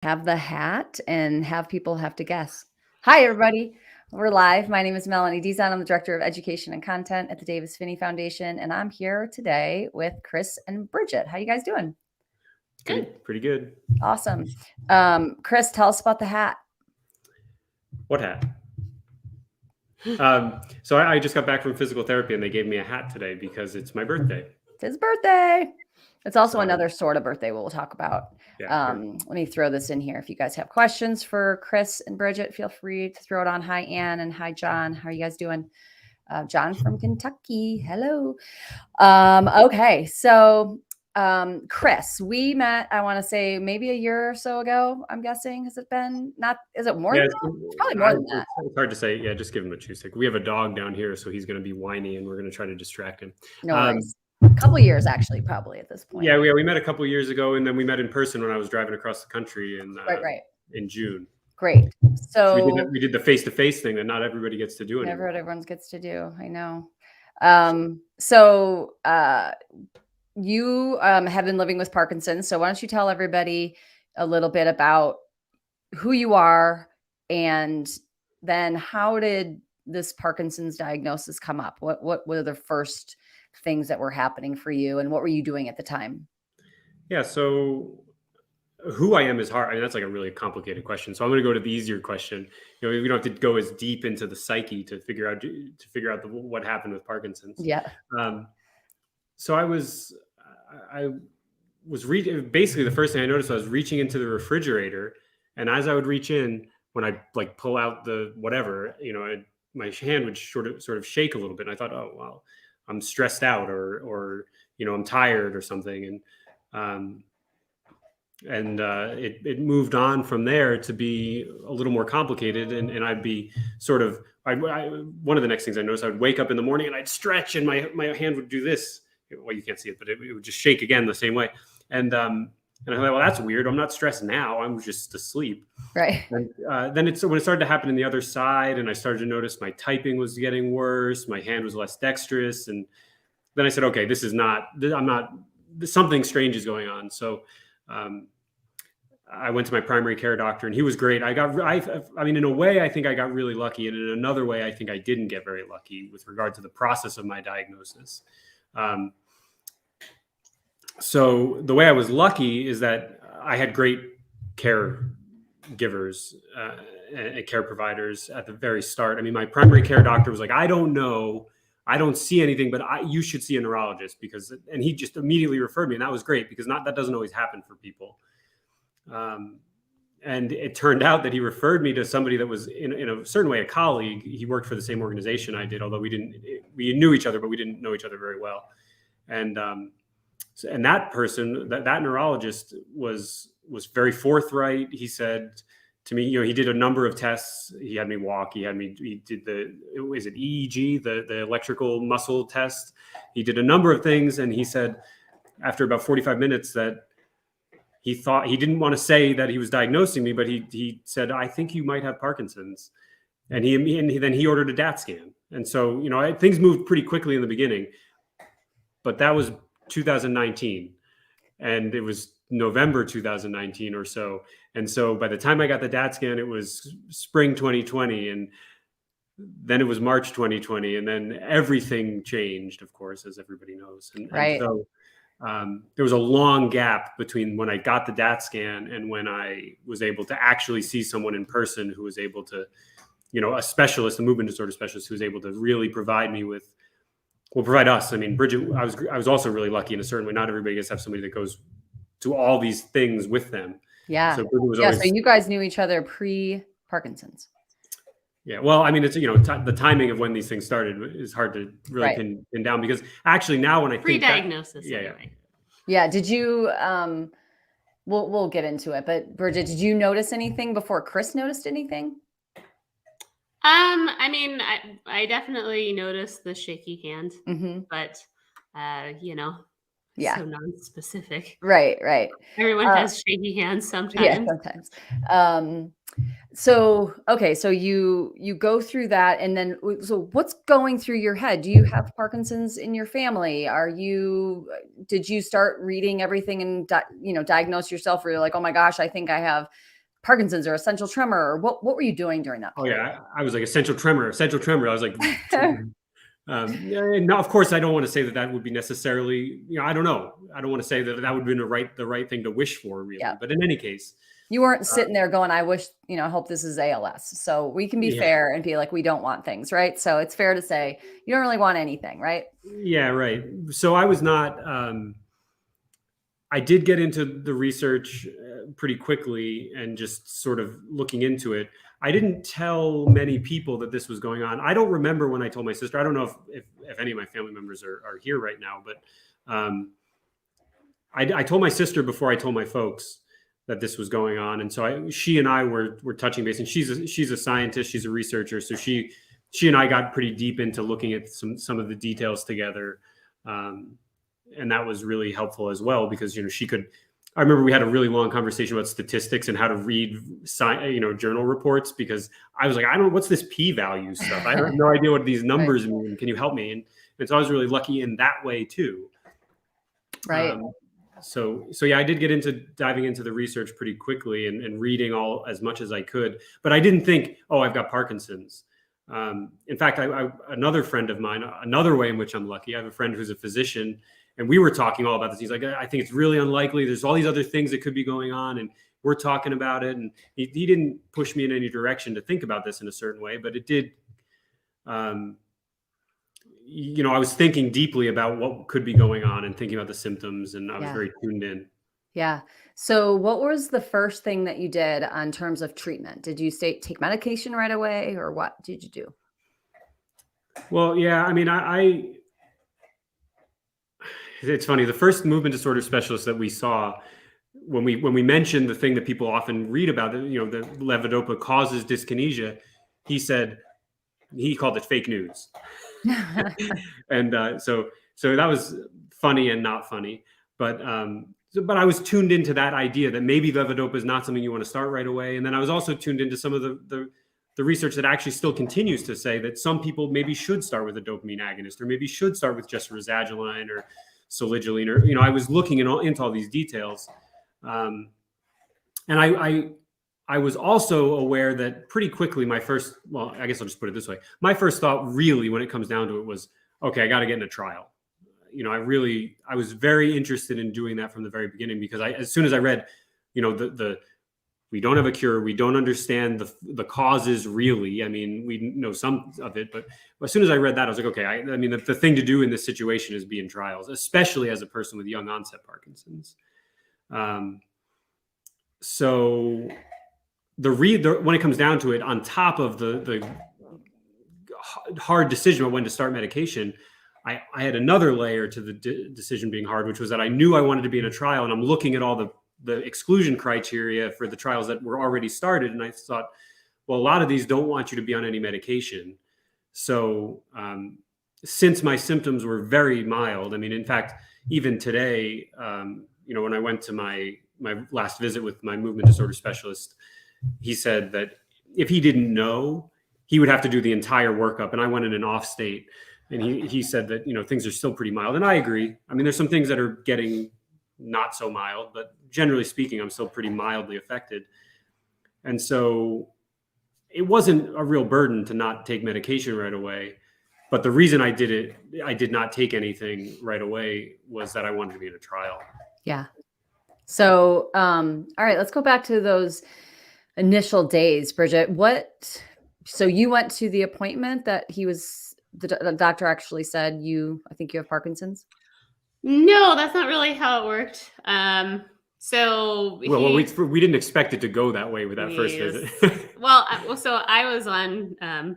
Have the hat and have people have to guess. Hi, everybody. We're live. My name is Melanie Dizon. I'm the Director of Education and Content at the Davis Finney Foundation, and I'm here today with Chris and Brigitte. How you guys doing? Good. Pretty good. Awesome. Chris, tell us about the hat. What hat? So I just got back from physical therapy and they gave me a hat today because it's my birthday. It's his birthday. It's also another sort of birthday we'll talk about. Yeah, Let me throw this in here. If you guys have questions for Chris and Brigitte, feel free to throw it on. Hi, Ann, and hi, John. How are you guys doing? John from Kentucky. Hello. Okay. So, Chris, we met, I want to say maybe a year or so ago, I'm guessing. Has it been is it more than that? It's probably more than that. It's hard to say. Yeah, just give him a chew stick. We have a dog down here, so he's going to be whiny and we're going to try to distract him. No worries. A couple of years, actually, probably at this point. Yeah, we met a couple of years ago, and then we met in person when I was driving across the country in June. Great. So we did the face-to-face thing that not everybody gets to do anymore. Never everyone gets to do. I know. So you have been living with Parkinson's. So why don't you tell everybody a little bit about who you are, and then how did this Parkinson's diagnosis come up? What were the first things that were happening for you, and what were you doing at the time? Yeah, so who I am is hard. I mean, that's like a really complicated question. So I'm going to go to the easier question. We don't have to go as deep into the psyche to figure out what happened with Parkinson's. Yeah. So I was reading. Basically, the first thing I noticed, I was reaching into the refrigerator, and as I would reach in, when I like pull out the whatever, my hand would sort of shake a little bit, and I thought, oh wow, I'm stressed out, or I'm tired or something, and it moved on from there to be a little more complicated, and I'd be sort of one of the next things I noticed, I would wake up in the morning and I'd stretch and my hand would do this. Well, you can't see it, but it would just shake again the same way. And I thought, well, that's weird. I'm not stressed now. I'm just asleep. Right. And then when it started to happen on the other side, and I started to notice my typing was getting worse, my hand was less dexterous, and then I said, okay, something strange is going on. So I went to my primary care doctor, and he was great. I mean, in a way, I think I got really lucky, and in another way, I think I didn't get very lucky with regard to the process of my diagnosis. So the way I was lucky is that I had great caregivers and care providers at the very start. I mean, my primary care doctor was like, I don't know, I don't see anything, but you should see a neurologist, and he just immediately referred me, and that was great because that doesn't always happen for people. And it turned out that he referred me to somebody that was in a certain way a colleague. He worked for the same organization I did, although we knew each other, but we didn't know each other very well. And that person, that neurologist was very forthright. He said to me, he did a number of tests. He had me walk. He did is it EEG, the electrical muscle test. He did a number of things. And he said, after about 45 minutes, that he thought, he didn't want to say that he was diagnosing me, but he said, I think you might have Parkinson's. And then he ordered a DAT scan. And so, things moved pretty quickly in the beginning, but that was 2019. And it was November 2019 or so. And so by the time I got the DAT scan, it was spring 2020. And then it was March 2020. And then everything changed, of course, as everybody knows. Right. And so there was a long gap between when I got the DAT scan and when I was able to actually see someone in person who was able to, a specialist, a movement disorder specialist, who was able to really provide us. I mean, Brigitte, I was also really lucky in a certain way. Not everybody gets to have somebody that goes to all these things with them. Yeah. So you guys knew each other pre-Parkinson's. Yeah. Well, I mean, it's, the timing of when these things started is hard to really pin down, because actually now when I think pre-diagnosis. Yeah. Did you, we'll get into it, but Brigitte, did you notice anything before Chris noticed anything? I mean, I definitely noticed the shaky hand, but, so non-specific. Right. Everyone has shaky hands sometimes. Yeah, sometimes. So, okay. So you go through that, and then, so what's going through your head? Do you have Parkinson's in your family? Did you start reading everything and, diagnose yourself, or you're like, oh my gosh, I think I have Parkinson's or essential tremor, or what were you doing during that Oh period? yeah, I was like essential tremor. I was like, now of course I don't want to say that would be necessarily, I don't know. I don't want to say that would be the right thing to wish for, really. Yeah. But in any case, you weren't sitting there going, I wish, I hope this is ALS. So we can be fair and be like, we don't want things, right? So it's fair to say you don't really want anything, right? Yeah, right. So I was not, I did get into the research pretty quickly and just sort of looking into it. I didn't tell many people that this was going on. I don't remember when I told my sister. I don't know if any of my family members are here right now, but I told my sister before I told my folks that this was going on. And so she and I were touching base, and she's a scientist, she's a researcher. So she and I got pretty deep into looking at some of the details together. And that was really helpful as well, because, I remember we had a really long conversation about statistics and how to read, journal reports, because I was like, what's this p-value stuff? I have no idea what these numbers mean. Can you help me? And so I was really lucky in that way too. Right. So yeah, I did get into diving into the research pretty quickly and reading as much as I could, but I didn't think, I've got Parkinson's. In fact, another friend of mine, another way in which I'm lucky, I have a friend who's a physician, and we were talking all about this. He's like, I think it's really unlikely. There's all these other things that could be going on, and we're talking about it. And he didn't push me in any direction to think about this in a certain way, but it did. I was thinking deeply about what could be going on and thinking about the symptoms, and I was very tuned in. Yeah. So what was the first thing that you did on terms of treatment? Did you take medication right away, or what did you do? Well, yeah, I mean, it's funny. The first movement disorder specialist that we saw, when we mentioned the thing that people often read about, that levodopa causes dyskinesia, he called it fake news. And so that was funny and not funny, but I was tuned into that idea that maybe levodopa is not something you want to start right away. And then I was also tuned into some of the research that actually still continues to say that some people maybe should start with a dopamine agonist, or maybe should start with just razagiline or soligiline, or I was looking into all these details. And I was also aware that pretty quickly I guess I'll just put it this way. My first thought really, when it comes down to it, was, okay, I got to get in a trial. I was very interested in doing that from the very beginning, because as soon as I read, we don't have a cure, we don't understand the causes really. I mean, we know some of it, but as soon as I read that, I was like, okay, I mean, the thing to do in this situation is be in trials, especially as a person with young onset Parkinson's. So when it comes down to it, on top of the hard decision about when to start medication, I had another layer to the decision being hard, which was that I knew I wanted to be in a trial, and I'm looking at all the exclusion criteria for the trials that were already started. And I thought, well, a lot of these don't want you to be on any medication. So since my symptoms were very mild, I mean, in fact, even today, when I went to my last visit with my movement disorder specialist, he said that if he didn't know, he would have to do the entire workup. And I went in an off state, and he said that, things are still pretty mild. And I agree. I mean, there's some things that are getting not so mild, but generally speaking, I'm still pretty mildly affected. And so it wasn't a real burden to not take medication right away. But the reason I did not take anything right away, was that I wanted to be in a trial. Yeah. So, all right, let's go back to those initial days, Brigitte. So you went to the appointment that the doctor actually said I think you have Parkinson's? No, that's not really how it worked. So we didn't expect it to go that way with that first visit. So I was on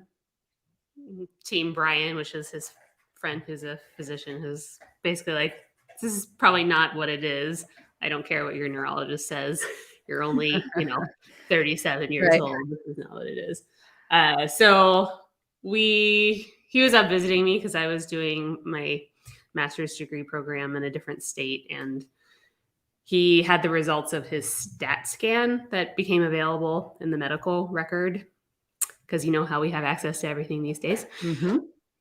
Team Brian, which is his friend who's a physician, who's basically like, this is probably not what it is. I don't care what your neurologist says. You're only, 37 years old. This is not what it is. So he was up visiting me because I was doing my master's degree program in a different state, and he had the results of his stat scan that became available in the medical record, because you know how we have access to everything these days. Mm-hmm.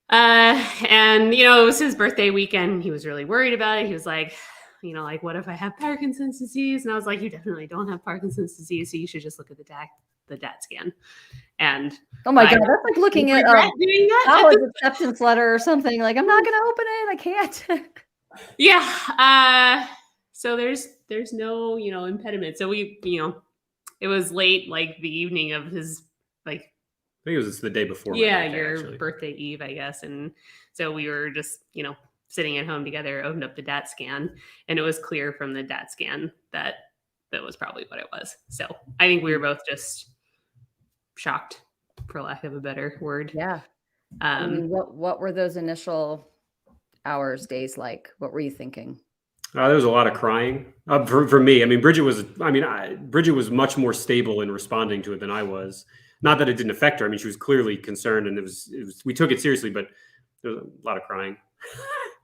And it was his birthday weekend. He was really worried about it. He was like, like, what if I have Parkinson's disease? And I was like, you definitely don't have Parkinson's disease, so you should just look at the DAT scan. And oh my I God, that's like looking at regret doing that. college acceptance letter or something. Like, I'm not going to open it. I can't. Yeah. So there's no, impediment. So we, it was late, like the evening of his, like, I think it was the day before. yeah, birthday, your actually. birthday eve, I guess. And so we were just, sitting at home together, opened up the DAT scan, and it was clear from the DAT scan that was probably what it was. So I think we were both just shocked, for lack of a better word. Yeah. I mean, what were those initial hours, days like? What were you thinking? There was a lot of crying for me. I mean, Bridget was much more stable in responding to it than I was. Not that it didn't affect her. I mean, she was clearly concerned, and it was we took it seriously, but there was a lot of crying.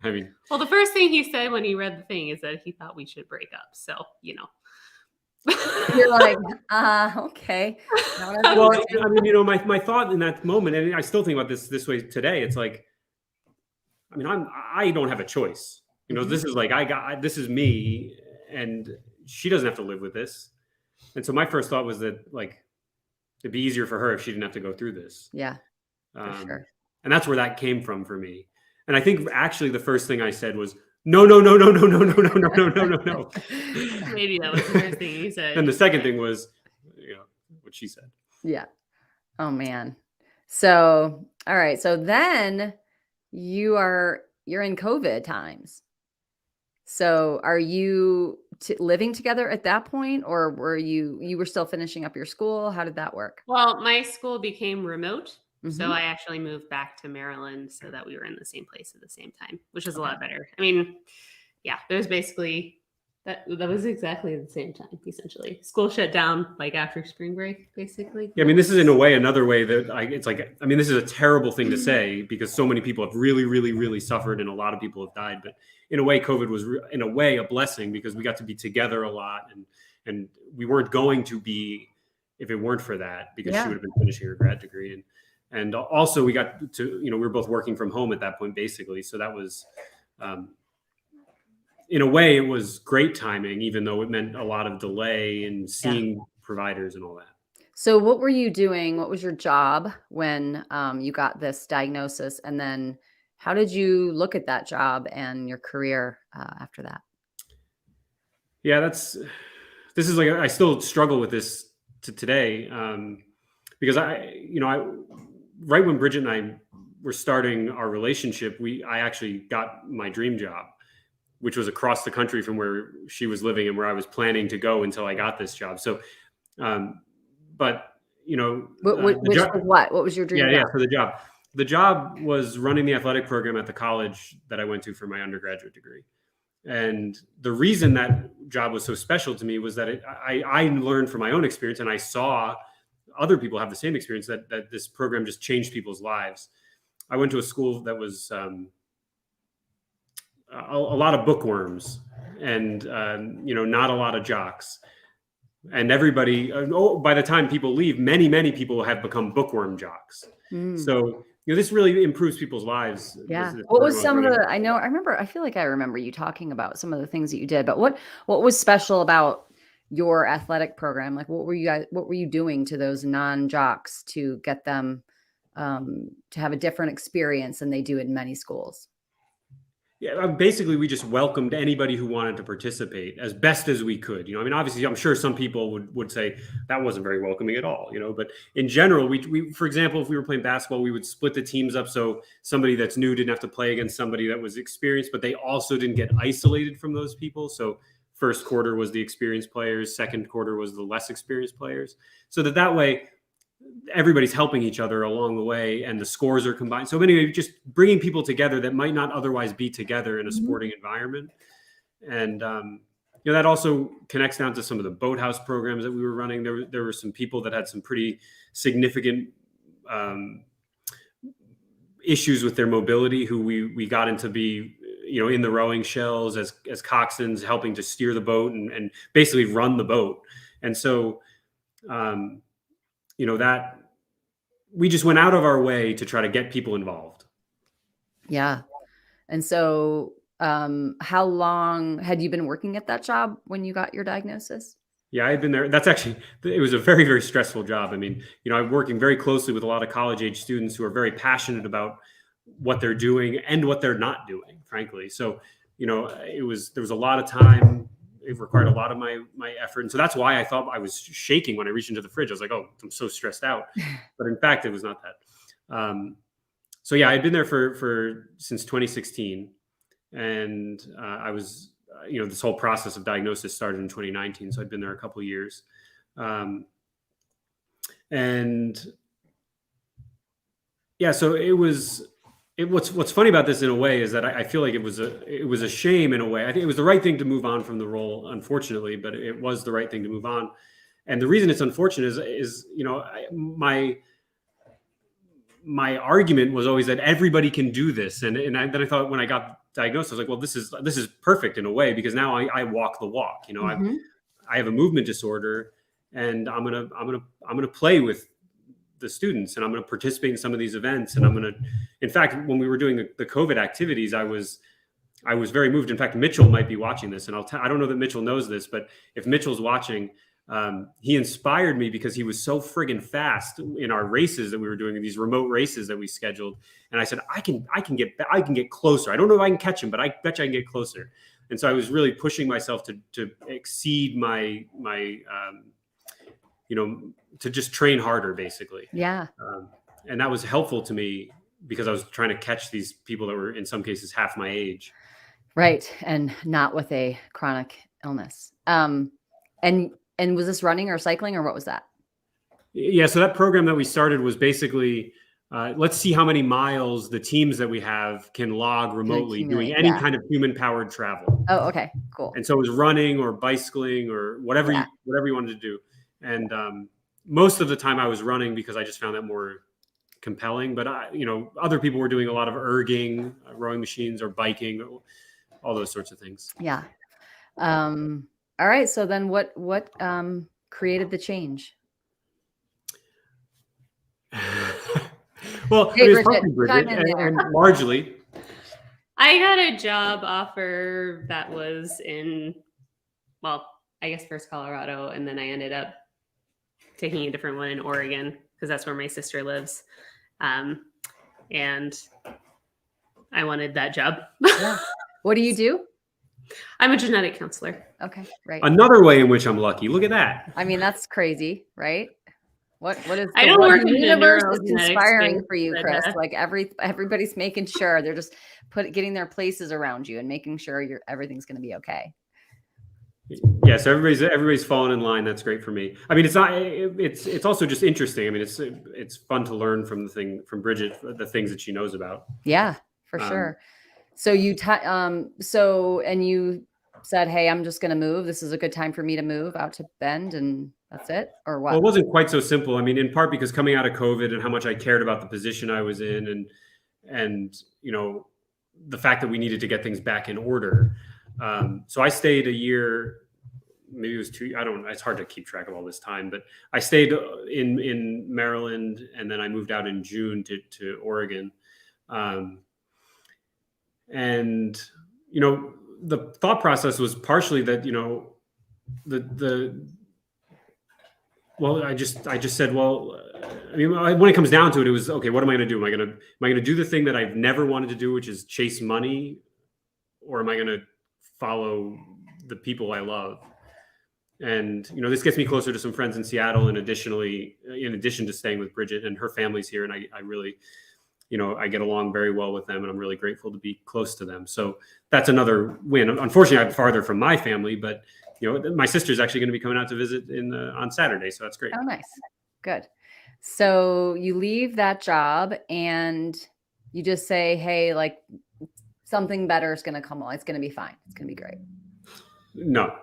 I mean, well, the first thing he said when he read the thing is that he thought we should break up. So, You're like, okay. Well, I mean, my thought in that moment, and I still think about this way today. It's like, I mean, I don't have a choice. This is like this is me, and she doesn't have to live with this. And so my first thought was that, like, it'd be easier for her if she didn't have to go through this. Yeah, for sure. And that's where that came from for me. And I think actually the first thing I said was, no. Maybe that was the first thing you said. And the second thing was, what she said. Yeah. Oh man. So, all right. So then you're in COVID times. So are you living together at that point, or were you were still finishing up your school? How did that work? Well, my school became remote. So I actually moved back to Maryland so that we were in the same place at the same time, which was a lot better. I mean, yeah, there was basically that was exactly the same time, essentially. School shut down like after spring break, basically. Yeah, I mean, this is in a way, another way that it's like, I mean, this is a terrible thing to say because so many people have really, really, really suffered and a lot of people have died. But in a way, COVID was in a way a blessing because we got to be together a lot, and we weren't going to be if it weren't for that, because she would have been finishing her grad degree. And also we got to, we were both working from home at that point, basically. So that was, in a way, it was great timing, even though it meant a lot of delay in seeing providers and all that. So what were you doing? What was your job when you got this diagnosis? And then how did you look at that job and your career after that? Yeah, this is like, I still struggle with this to today, because right when Brigitte and I were starting our relationship, I actually got my dream job, which was across the country from where she was living and where I was planning to go until I got this job. So, but what was your dream job? Yeah, for the job. The job was running the athletic program at the college that I went to for my undergraduate degree. And the reason that job was so special to me was that I learned from my own experience, and I saw other people have the same experience, that this program just changed people's lives. I went to a school that was a lot of bookworms and not a lot of jocks, and everybody. By the time people leave, many people have become bookworm jocks. So this really improves people's lives. Yeah. What was some of the? I feel like I remember you talking about some of the things that you did, but what was special about your athletic program? Like, what were you doing to those non-jocks to get them to have a different experience than they do in many schools? Yeah, basically, we just welcomed anybody who wanted to participate as best as we could. I mean, obviously, I'm sure some people would say that wasn't very welcoming at all. But in general, we, for example, if we were playing basketball, we would split the teams up so somebody that's new didn't have to play against somebody that was experienced, but they also didn't get isolated from those people. So first quarter was the experienced players, second quarter was the less experienced players, so that way everybody's helping each other along the way and the scores are combined. So anyway, just bringing people together that might not otherwise be together in a sporting environment. And, that also connects down to some of the boathouse programs that we were running. There were some people that had some pretty significant issues with their mobility who we got into be, in the rowing shells as coxswains, helping to steer the boat and basically run the boat. And so, that we just went out of our way to try to get people involved. Yeah. And so How long had you been working at that job when you got your diagnosis? Yeah, I had been there. It was a very, very stressful job. I mean, I'm working very closely with a lot of college age students who are very passionate about what they're doing and what they're not doing, frankly. So, there was a lot of time. It required a lot of my effort. And so that's why I thought I was shaking when I reached into the fridge. I was like, oh, I'm so stressed out. But in fact, it was not that. So yeah, I'd been there for since 2016. And I was, this whole process of diagnosis started in 2019. So I'd been there a couple of years. And yeah, so what's funny about this in a way is that I feel like it was a shame in a way. I think it was the right thing to move on from the role, unfortunately, but it was the right thing to move on. And the reason it's unfortunate is my argument was always that everybody can do this. And then I thought when I got diagnosed, I was like, well, this is perfect in a way, because now I walk the walk. I have a movement disorder, and I'm gonna play with the students, and I'm going to participate in some of these events. And in fact, when we were doing the COVID activities, I was very moved. In fact, Mitchell might be watching this, and I don't know that Mitchell knows this, but if Mitchell's watching, he inspired me because he was so friggin' fast in our races that we were doing, these remote races that we scheduled. And I said, I can get closer. I don't know if I can catch him, but I bet you I can get closer. And so I was really pushing myself to exceed my to just train harder, basically. Yeah. And that was helpful to me because I was trying to catch these people that were in some cases half my age. Right. And not with a chronic illness. And was this running or cycling, or what was that? Yeah. So that program that we started was basically, let's see how many miles the teams that we have can log remotely doing any kind of human powered travel. Oh, okay, cool. And so it was running or bicycling or whatever you wanted to do. And most of the time I was running because I just found that more compelling. But other people were doing a lot of erging, rowing machines, or biking, all those sorts of things. Yeah. All right. So then, what created the change? Well, hey, it was Brigitte, Brigitte and largely. I got a job offer that was in, I guess first Colorado, and then I ended up taking a different one in Oregon because that's where my sister lives. And I wanted that job. Yeah. What do you do? I'm a genetic counselor. Okay, right. Another way in which I'm lucky. Look at that. I mean, that's crazy, right? What is I don't work in the universe is neurogenetics inspiring space, for you, but, Chris? Like everybody's making sure they're just getting their places around you and making sure everything's going to be okay. Yeah, so everybody's falling in line. That's great for me. I mean, it's also just interesting. I mean, it's fun to learn from Brigitte, the things that she knows about. Yeah, for sure. So you you said, hey, I'm just going to move. This is a good time for me to move out to Bend, and that's it, or what? Well, it wasn't quite so simple. I mean, in part because coming out of COVID and how much I cared about the position I was in, and the fact that we needed to get things back in order. So I stayed a year, maybe it was 2. I don't know. It's hard to keep track of all this time, but I stayed in Maryland, and then I moved out in June to Oregon. And, the thought process was partially that, I just said, well, I mean, when it comes down to it, it was, okay, what am I going to do? Am I going to do the thing that I've never wanted to do, which is chase money? Or am I going to follow the people I love? And, this gets me closer to some friends in Seattle. And in addition to staying with Brigitte, and her family's here. And I really, I get along very well with them, and I'm really grateful to be close to them. So that's another win. Unfortunately, I'm farther from my family, but my sister's actually going to be coming out to visit on Saturday. So that's great. Oh, nice. Good. So you leave that job and you just say, hey, like something better is going to come along. It's going to be fine. It's going to be great. No.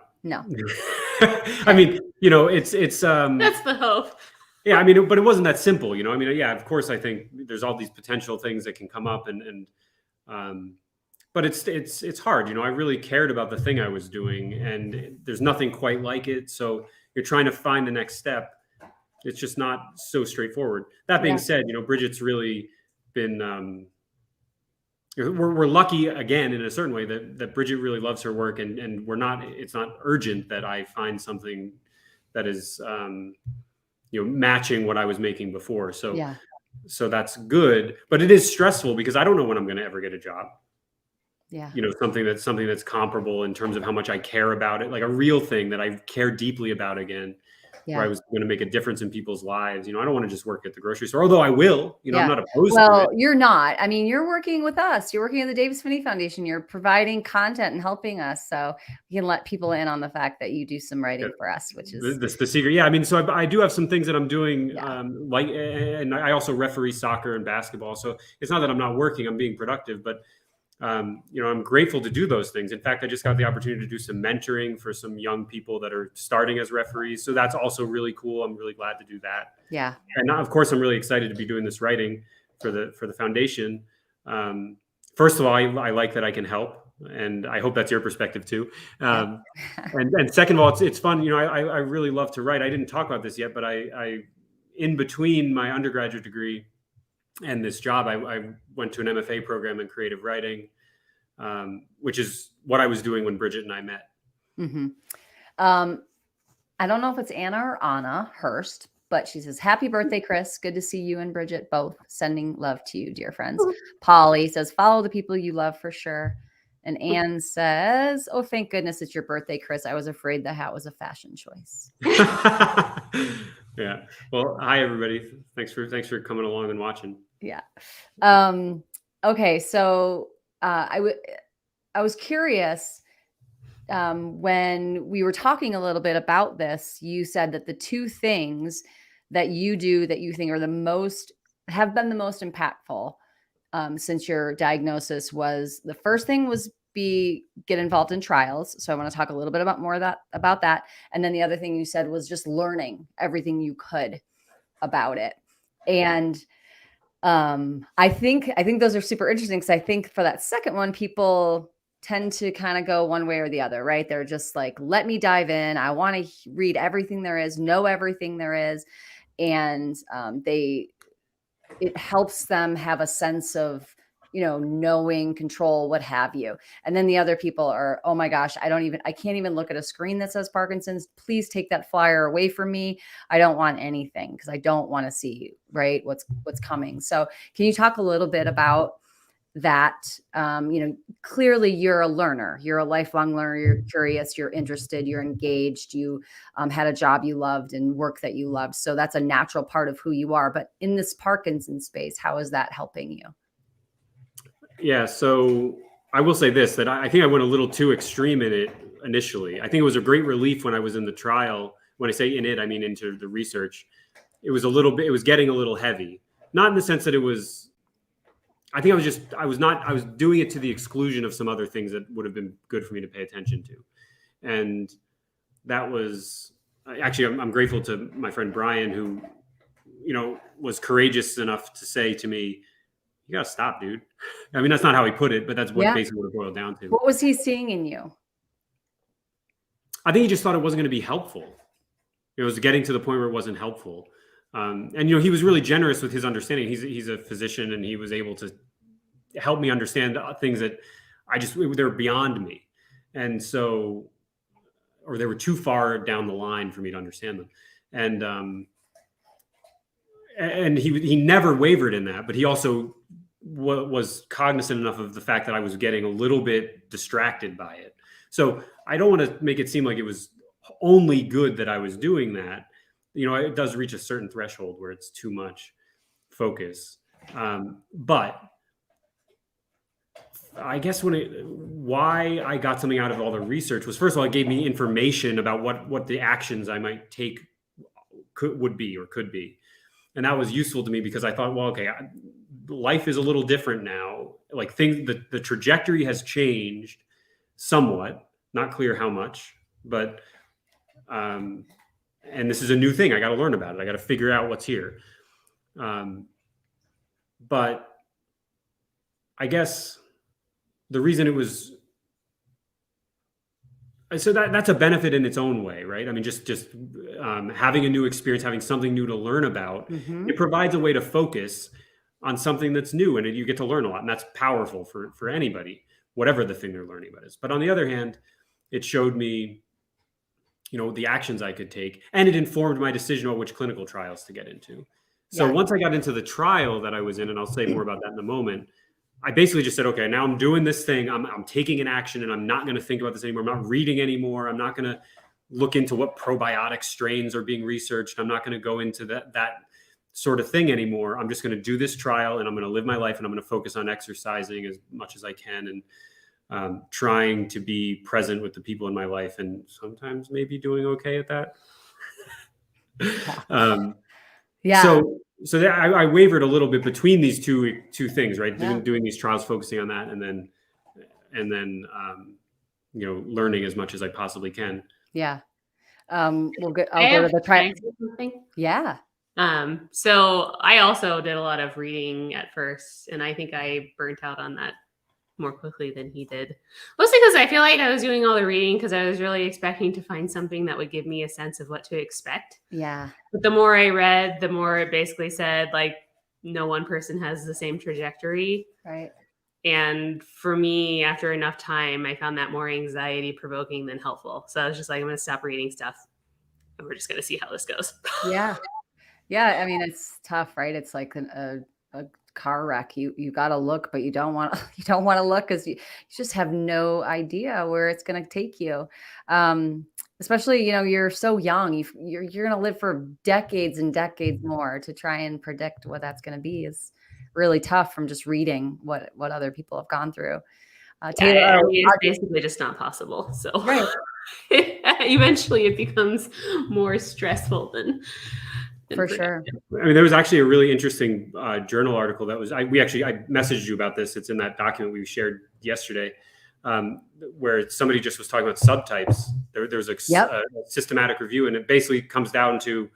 I mean, it's that's the hope. Yeah. I mean, but it wasn't that simple, I mean, yeah, of course, I think there's all these potential things that can come up but it's hard. I really cared about the thing I was doing, and there's nothing quite like it. So you're trying to find the next step. It's just not so straightforward. That being said, Bridgette's really been we're lucky again in a certain way that Brigitte really loves her work, and it's not urgent that I find something that is matching what I was making before. So that's good, but it is stressful because I don't know when I'm going to ever get a job. Yeah. Something that's comparable in terms of how much I care about it, like a real thing that I care deeply about again. Yeah. Where I was going to make a difference in people's lives. I don't want to just work at the grocery store, although I will. I'm not opposed to it. Well, you're not. I mean, you're working with us. You're working at the Davis Finney Foundation. You're providing content and helping us. So you can let people in on the fact that you do some writing for us, which is the secret. Yeah, I mean, so I do have some things that I'm doing, and I also referee soccer and basketball. So it's not that I'm not working; I'm being productive, but. I'm grateful to do those things. In fact, I just got the opportunity to do some mentoring for some young people that are starting as referees. So that's also really cool. I'm really glad to do that. Yeah. And of course, I'm really excited to be doing this writing for the foundation. First of all, I like that I can help, and I hope that's your perspective too. And second of all, it's fun. I really love to write. I didn't talk about this yet, but I in between my undergraduate degree and this job, I went to an MFA program in creative writing, which is what I was doing when Brigitte and I met. Mm-hmm. I don't know if it's Anna or Anna Hurst, but she says, "Happy birthday, Chris. Good to see you and Brigitte both. Sending love to you, dear friends." Polly says, "Follow the people you love for sure." And Anne says, "Oh, thank goodness it's your birthday, Chris. I was afraid the hat was a fashion choice." Yeah. Well, hi everybody. Thanks for coming along and watching. Yeah. Okay. So I was curious when we were talking a little bit about this. You said that the two things that you do that you think are have been the most impactful since your diagnosis was the first thing was get involved in trials. So I want to talk a little bit about that. And then the other thing you said was just learning everything you could about it. And I think those are super interesting because I think for that second one, people tend to kind of go one way or the other, right? They're just like, let me dive in. I want to read everything there is, know everything there is. And it helps them have a sense of, knowing, control, what have you. And then the other people are, oh my gosh, I can't even look at a screen that says Parkinson's. Please take that flyer away from me. I don't want anything because I don't want to see, right, what's coming. So can you talk a little bit about that? Clearly you're a learner, you're a lifelong learner, you're curious, you're interested, you're engaged, you had a job you loved and work that you loved. So that's a natural part of who you are. But in this Parkinson space, how is that helping you? Yeah, so I will say this, that I think I went a little too extreme in it initially. I think it was a great relief when I was in the trial. When I say in it, I mean into the research. It was getting a little heavy. Not in the sense that it was, I think I was doing it to the exclusion of some other things that would have been good for me to pay attention to. And that was, actually, I'm grateful to my friend Brian, who, was courageous enough to say to me, "You got to stop, dude." I mean, that's not how he put it, but that's basically what it boiled down to. What was he seeing in you? I think he just thought it wasn't going to be helpful. It was getting to the point where it wasn't helpful. And, he was really generous with his understanding. He's a physician, and he was able to help me understand things that they're beyond me. And so, or they were too far down the line for me to understand them. And he never wavered in that, but he also was cognizant enough of the fact that I was getting a little bit distracted by it. So I don't want to make it seem like it was only good that I was doing that. It does reach a certain threshold where it's too much focus. But I guess why I got something out of all the research was, first of all, it gave me information about what the actions I might take could be. And that was useful to me because I thought, well, okay, life is a little different now. Like the trajectory has changed somewhat, not clear how much, but, and this is a new thing. I got to learn about it. I got to figure out what's here. But I guess the reason it was, so that's a benefit in its own way, right? I mean, just having a new experience, having something new to learn about, it provides a way to focus on something that's new, and you get to learn a lot, and that's powerful for anybody, whatever the thing they're learning about is. But on the other hand, it showed me, the actions I could take, and it informed my decision about which clinical trials to get into. So once I got into the trial that I was in, and I'll say more about that in a moment, I basically just said, okay, now I'm doing this thing. I'm taking an action, and I'm not going to think about this anymore. I'm not reading anymore. I'm not going to look into what probiotic strains are being researched. I'm not going to go into that sort of thing anymore. I'm just going to do this trial, and I'm going to live my life, and I'm going to focus on exercising as much as I can, and trying to be present with the people in my life, and sometimes maybe doing okay at that. So that I wavered a little bit between these two things, right? Doing these trials, focusing on that, and then learning as much as I possibly can. Yeah. I'll go to the trial. Yeah. So I also did a lot of reading at first, and I think I burnt out on that more quickly than he did. Mostly because I feel like I was doing all the reading because I was really expecting to find something that would give me a sense of what to expect. Yeah. But the more I read, the more it basically said, like, no one person has the same trajectory. Right. And for me, after enough time, I found that more anxiety provoking than helpful. So I was just like, I'm going to stop reading stuff, and we're just going to see how this goes. Yeah. Yeah. I mean, it's tough, right? It's like a car wreck. You got to look, but you don't want to look because you just have no idea where it's going to take you. Especially, you're so young, you're going to live for decades and decades more. To try and predict what that's going to be is really tough from just reading what other people have gone through. Taylor, it's basically just not possible. So right. Eventually it becomes more stressful than for sure. I mean, there was actually a really interesting journal article that was, I messaged you about this. It's in that document we shared yesterday, where somebody just was talking about subtypes. There's a systematic review, and it basically comes down to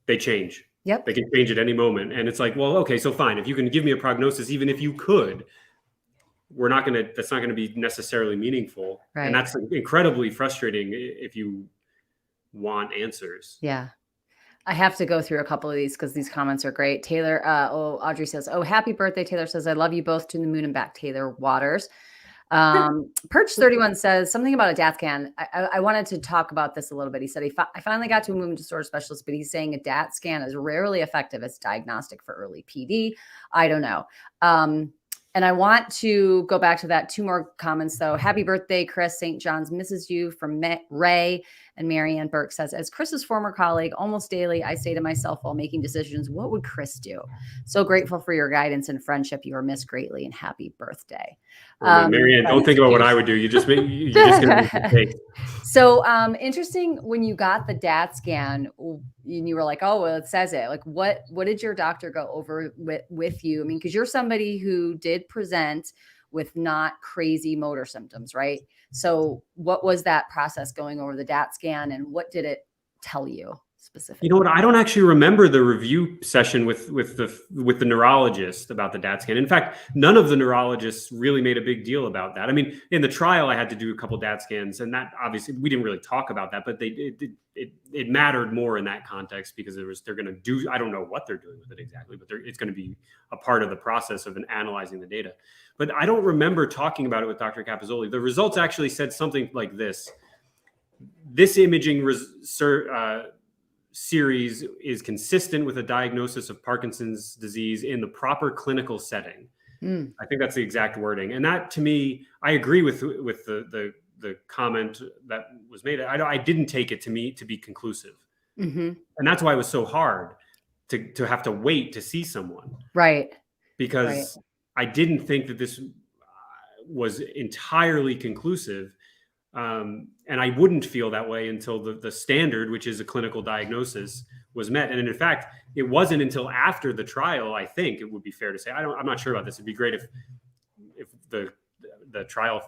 they change. Yep. They can change at any moment. And it's like, well, okay, so fine. If you can give me a prognosis, even if you could, that's not going to be necessarily meaningful. Right. And that's incredibly frustrating if you want answers. Yeah. I have to go through a couple of these because these comments are great. Taylor, Audrey says, "Oh, happy birthday." Taylor says, "I love you both to the moon and back." Taylor Waters. Perch 31 says something about a DAT scan. I wanted to talk about this a little bit. He said, I finally got to a movement disorder specialist, but he's saying a DAT scan is rarely effective as diagnostic for early PD. I don't know. And I want to go back to that. Two more comments though. Happy birthday, Chris. St. John's misses you from Ray. And Marianne Burke says, as Chris's former colleague, almost daily, I say to myself while making decisions, what would Chris do? So grateful for your guidance and friendship. You are missed greatly, and happy birthday. Marianne, don't think about what I would do. You're just going to make So interesting when you got the DAT scan and you were like, oh, well, it says it. Like, what did your doctor go over with you? I mean, because you're somebody who did present with not crazy motor symptoms, right? So what was that process going over the DAT scan, and what did it tell you specifically? You know what? I don't actually remember the review session with the neurologist about the DAT scan. In fact, none of the neurologists really made a big deal about that. I mean, in the trial, I had to do a couple DAT scans, and that obviously we didn't really talk about that, but it mattered more in that context because they're going to do, I don't know what they're doing with it exactly, but it's going to be a part of the process of analyzing the data. But I don't remember talking about it with Dr. Capozzoli. The results actually said something like this. This imaging series is consistent with a diagnosis of Parkinson's disease in the proper clinical setting. I think that's the exact wording. And that, to me, I agree with the comment that was made. I didn't take it to be conclusive. And that's why it was so hard to have to wait to see someone. Right. Because I didn't think that this was entirely conclusive. And I wouldn't feel that way until the standard, which is a clinical diagnosis, was met. And in fact, it wasn't until after the trial, I think it would be fair to say, I'm not sure about this. It'd be great if the trial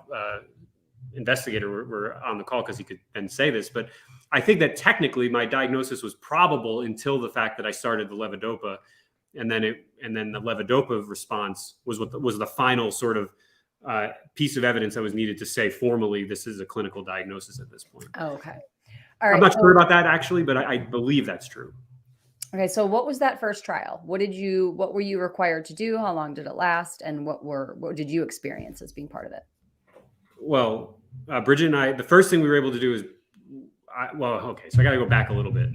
investigator were on the call, because he could then say this. But I think that technically my diagnosis was probable until the fact that I started the levodopa, and then the levodopa response was the final sort of piece of evidence that was needed to say formally this is a clinical diagnosis at this point. Oh, okay. All right. I'm not sure about that actually, but I believe that's true. Okay, so what was that first trial? What were you required to do? How long did it last? And what did you experience as being part of it? Well, Bridget and I, the first thing we were able to do is, okay, so I got to go back a little bit.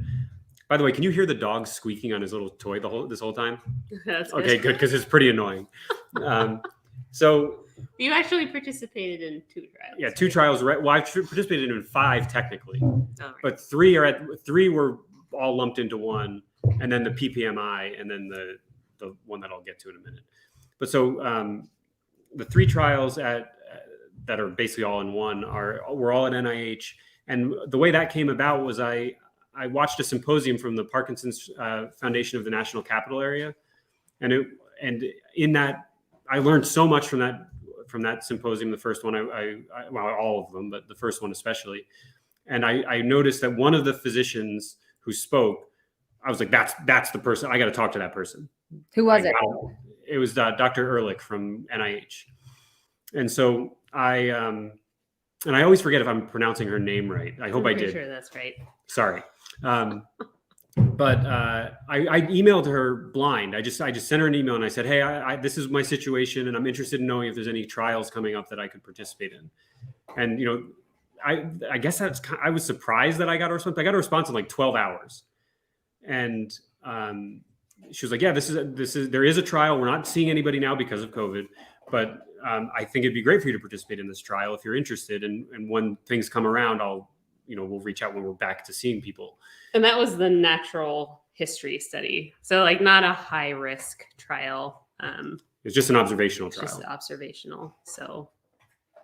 By the way, can you hear the dog squeaking on his little toy this whole time? That's okay, good, because it's pretty annoying. So you actually participated in 2 trials. Yeah, 2 trials. Right. Well, I've participated in 5 technically, right. But 3 were all lumped into one, and then the PPMI, and then the one that I'll get to in a minute. But so the 3 trials that are basically all in one were all at NIH, and the way that came about was I watched a symposium from the Parkinson's Foundation of the National Capital Area, and in that I learned so much from that symposium. The first one, well, all of them, but the first one especially. And I noticed that one of the physicians who spoke, I was like, that's the person. I got to talk to that person. Who was it? It was Dr. Ehrlich from NIH. And so I always forget if I'm pronouncing her name right. I hope I did. Sure, that's right. Sorry. But I emailed her blind. I just sent her an email and I said, hey, this is my situation and I'm interested in knowing if there's any trials coming up that I could participate in. And, I guess I was surprised that I got a response. I got a response in like 12 hours. And she was like, yeah, there is a trial. We're not seeing anybody now because of COVID, but I think it'd be great for you to participate in this trial if you're interested. And when things come around, we'll reach out when we're back to seeing people. And that was the natural history study. So like not a high risk trial. It's just an observational trial. Just observational. So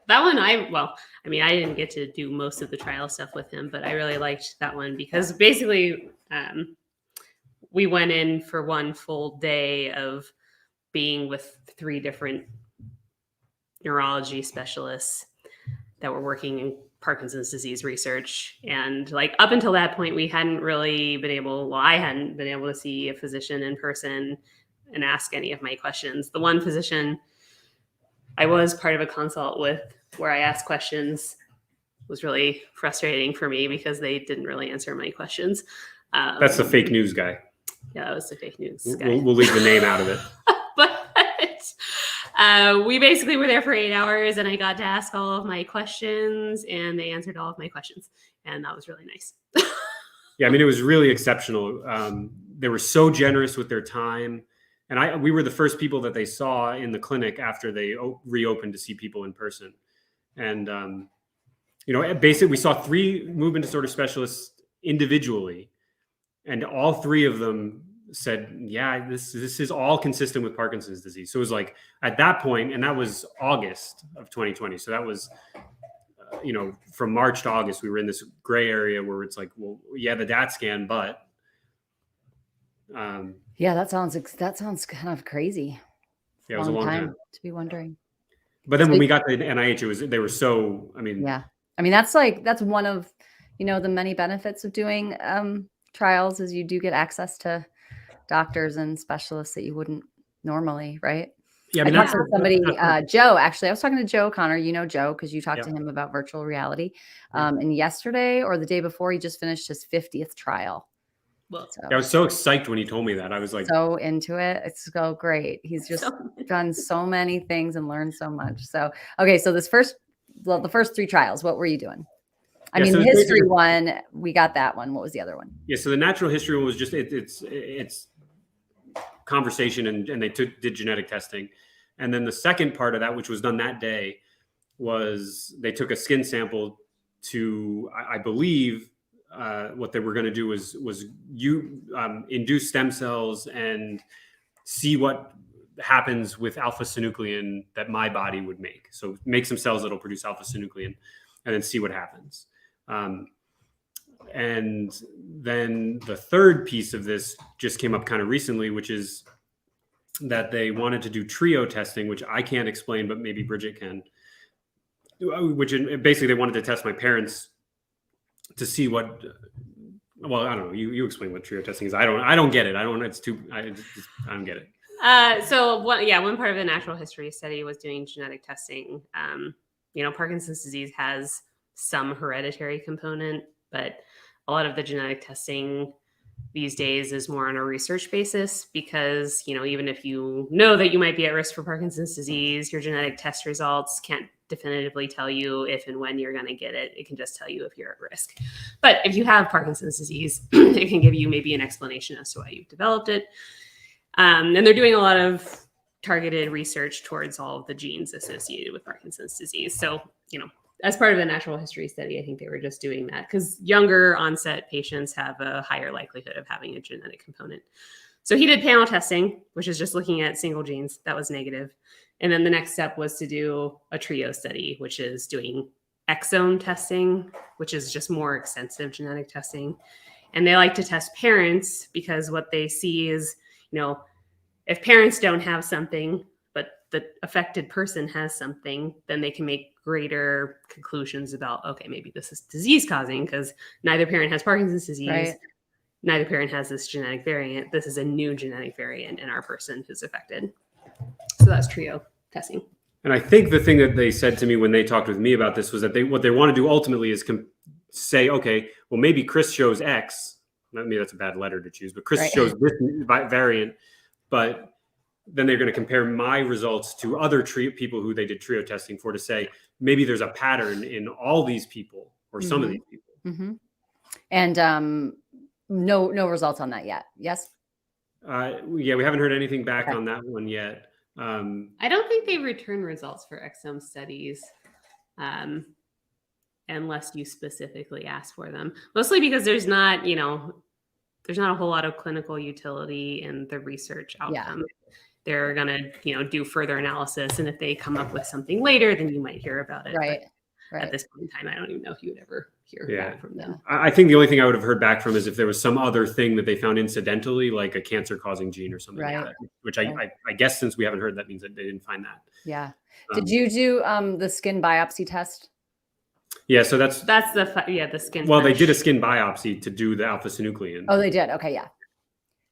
that one, I didn't get to do most of the trial stuff with him, but I really liked that one because basically we went in for one full day of being with 3 different neurology specialists that were working in Parkinson's disease research. And like up until that point, I hadn't been able to see a physician in person and ask any of my questions. The one physician I was part of a consult with where I asked questions was really frustrating for me because they didn't really answer my questions. That's the fake news guy. Yeah, that was the fake news guy. We'll leave the name out of it. But we basically were there for 8 hours and I got to ask all of my questions and they answered all of my questions. And that was really nice. Yeah, I mean, it was really exceptional. They were so generous with their time. And we were the first people that they saw in the clinic after they reopened to see people in person. And, basically we saw 3 movement disorder specialists individually. And all 3 of them said, yeah, this is all consistent with Parkinson's disease. So it was like at that point, and that was August of 2020. So that was, from March to August, we were in this gray area where it's like, well, yeah, the DAT scan, but. Yeah, that sounds kind of crazy. Yeah, it was a long time to be wondering. But then when we got to NIH, they were so, yeah. I mean, that's one of, the many benefits of doing trials is you do get access to doctors and specialists that you wouldn't normally, right? Yeah, I talked to somebody, Joe, actually, I was talking to Joe Connor, Joe, because you talked to him about virtual reality. And yesterday or the day before, he just finished his 50th trial. Well, I was so psyched when he told me that. I was like so into it. It's so great. He's just done so many things and learned so much. So, okay. So the first 3 trials, what were you doing? The history one, we got that one. What was the other one? Yeah. So the natural history one was just, it's conversation and they did genetic testing. And then the second part of that, which was done that day, was they took a skin sample to, I believe, what they were going to do was induce stem cells and see what happens with alpha-synuclein that my body would make. So make some cells that'll produce alpha-synuclein and then see what happens. And then the third piece of this just came up kind of recently, which is that they wanted to do trio testing, which I can't explain, but maybe Brigitte can, which basically they wanted to test my parents to see what, well, I don't know. You explain what trio testing is. I don't get it. I don't get it. So one part of the natural history study was doing genetic testing. Parkinson's disease has some hereditary component, but a lot of the genetic testing these days is more on a research basis because, even if you know that you might be at risk for Parkinson's disease, your genetic test results can't definitively tell you if and when you're going to get it. It can just tell you if you're at risk. But if you have Parkinson's disease, it can give you maybe an explanation as to why you've developed it. And they're doing a lot of targeted research towards all of the genes associated with Parkinson's disease. So, as part of the natural history study, I think they were just doing that because younger onset patients have a higher likelihood of having a genetic component. So he did panel testing, which is just looking at single genes. That was negative. And then the next step was to do a trio study, which is doing exome testing, which is just more extensive genetic testing. And they like to test parents because what they see is, if parents don't have something, but the affected person has something, then they can make greater conclusions about, okay, maybe this is disease causing because neither parent has Parkinson's disease. Right. Neither parent has this genetic variant. This is a new genetic variant in our person who's affected. So that's trio testing. And I think the thing that they said to me when they talked with me about this was that what they want to do ultimately is say, okay, well, maybe Chris shows X. Maybe that's a bad letter to choose, but Chris shows this variant, but then they're going to compare my results to other people who they did trio testing for to say, maybe there's a pattern in all these people or some of these people. Mm-hmm. And no results on that yet. Yes. Yeah, we haven't heard anything back on that one yet. I don't think they return results for exome studies unless you specifically ask for them. Mostly because there's not a whole lot of clinical utility in the research outcome. Yeah. They're going to, do further analysis. And if they come up with something later, then you might hear about it. Right. At this point in time, I don't even know if you would ever hear back from them. I think the only thing I would have heard back from is if there was some other thing that they found incidentally, like a cancer-causing gene or something like that, which I guess since we haven't heard, that means that they didn't find that. Yeah. Did you do the skin biopsy test? Yeah, so that's the skin. Well, they did a skin biopsy to do the alpha-synuclein. Oh, they did. Okay, yeah.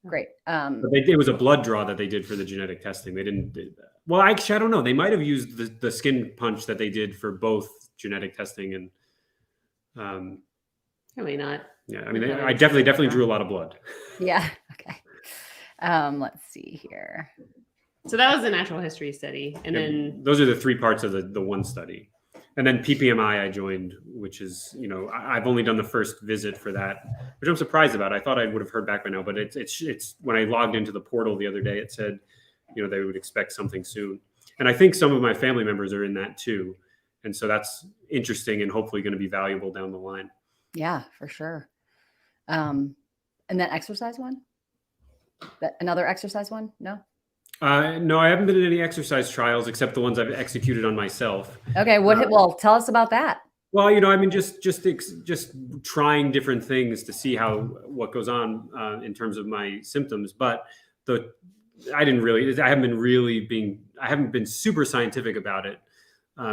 Great. But it was a blood draw that they did for the genetic testing. They didn't. Well, actually, I don't know. They might have used the skin punch that they did for both genetic testing and. Probably not. Yeah, I mean, I definitely drew a lot of blood. Yeah. Okay. Let's see here. So that was the natural history study, and then those are the three parts of the one study. And then PPMI I joined, which is, I've only done the first visit for that, which I'm surprised about. I thought I would have heard back by now, but it's when I logged into the portal the other day, it said, they would expect something soon. And I think some of my family members are in that too. And so that's interesting and hopefully going to be valuable down the line. Yeah, for sure. And that exercise one? Another exercise one? No? No, I haven't been in any exercise trials except the ones I've executed on myself. Okay. Well, tell us about that. Well, I mean, just trying different things to see what goes on in terms of my symptoms. But I haven't been super scientific about it.